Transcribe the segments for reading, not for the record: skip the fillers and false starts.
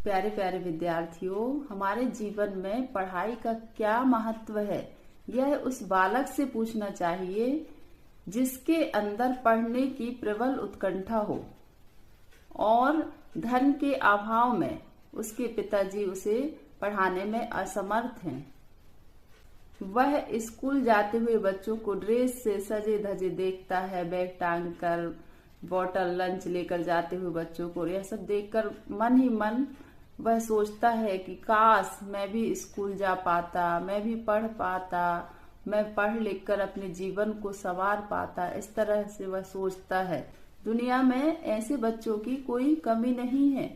प्यारे प्यारे विद्यार्थियों, हमारे जीवन में पढ़ाई का क्या महत्व है, यह उस बालक से पूछना चाहिए जिसके अंदर पढ़ने की प्रबल उत्कंठा हो और धन के अभाव में उसके पिताजी उसे पढ़ाने में असमर्थ हैं। वह स्कूल जाते हुए बच्चों को ड्रेस से सजे धजे देखता है, बैग टांग कर, बॉटल लंच लेकर जाते हुए बच्चों को। यह सब देखकर मन ही मन वह सोचता है कि काश मैं भी स्कूल जा पाता, मैं भी पढ़ पाता, मैं पढ़ लिख कर अपने जीवन को संवार पाता। इस तरह से वह सोचता है। दुनिया में ऐसे बच्चों की कोई कमी नहीं है,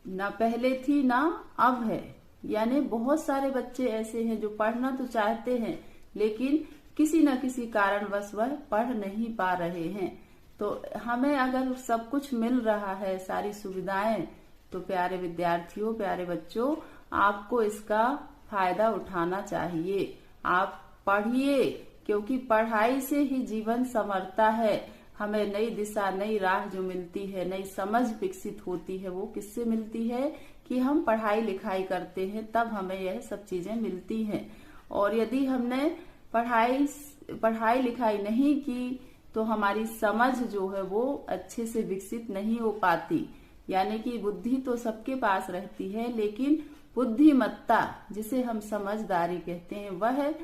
ना पहले थी ना अब है। यानी बहुत सारे बच्चे ऐसे हैं जो पढ़ना तो चाहते हैं, लेकिन किसी न किसी कारणवश वह पढ़ नहीं पा रहे हैं। तो हमें अगर सब कुछ मिल रहा है, सारी सुविधाएं, तो प्यारे विद्यार्थियों, प्यारे बच्चों, आपको इसका फायदा उठाना चाहिए। आप पढ़िए, क्योंकि पढ़ाई से ही जीवन संवरता है। हमें नई दिशा, नई राह जो मिलती है, नई समझ विकसित होती है, वो किससे मिलती है कि हम पढ़ाई लिखाई करते हैं, तब हमें यह सब चीजें मिलती हैं। और यदि हमने पढ़ाई लिखाई नहीं की तो हमारी समझ जो है वो अच्छे से विकसित नहीं हो पाती। यानी कि बुद्धि तो सबके पास रहती है, लेकिन बुद्धिमत्ता, जिसे हम समझदारी कहते हैं, वह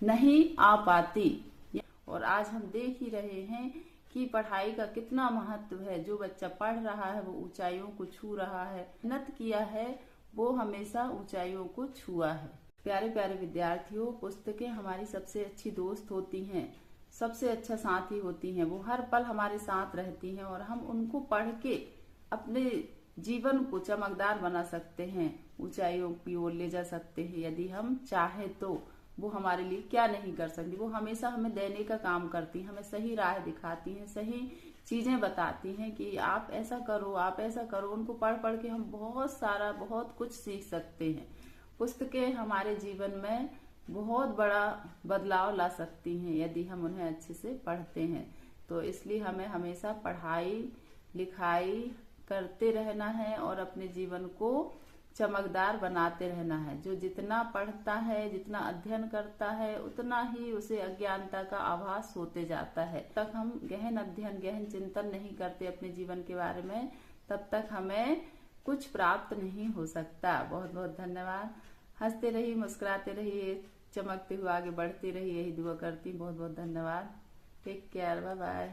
नहीं आ पाती। और आज हम देख ही रहे हैं कि पढ़ाई का कितना महत्व है। जो बच्चा पढ़ रहा है वो ऊंचाइयों को छू रहा है, मेहनत किया है वो हमेशा ऊंचाइयों को छुआ है। प्यारे प्यारे विद्यार्थियों, पुस्तकें हमारी सबसे अच्छी दोस्त होती हैं, सबसे अच्छा साथी होती हैं। वो हर पल हमारे साथ रहती हैं और हम उनको पढ़ के अपने जीवन को चमकदार बना सकते हैं, ऊंचाइयों की ओर ले जा सकते हैं। यदि हम चाहे तो वो हमारे लिए क्या नहीं कर सकती। वो हमेशा हमें देने का काम करती हैं, हमें सही राह दिखाती हैं, सही चीजें बताती हैं कि आप ऐसा करो, आप ऐसा करो। उनको पढ़ पढ़ के हम बहुत कुछ सीख सकते हैं। पुस्तकें हमारे जीवन में बहुत बड़ा बदलाव ला सकती हैं यदि हम उन्हें अच्छे से पढ़ते हैं। तो इसलिए हमें हमेशा पढ़ाई लिखाई करते रहना है और अपने जीवन को चमकदार बनाते रहना है। जो जितना पढ़ता है, जितना अध्ययन करता है, उतना ही उसे अज्ञानता का आभास होते जाता है। तब तक हम गहन अध्ययन, गहन चिंतन नहीं करते अपने जीवन के बारे में, तब तक हमें कुछ प्राप्त नहीं हो सकता। बहुत बहुत धन्यवाद। हंसते रहिए, मुस्कुराते रहिए, चमकते हुए आगे बढ़ते रहिए, यही दुआ करती हूँ। बहुत बहुत धन्यवाद। Take care, bye bye.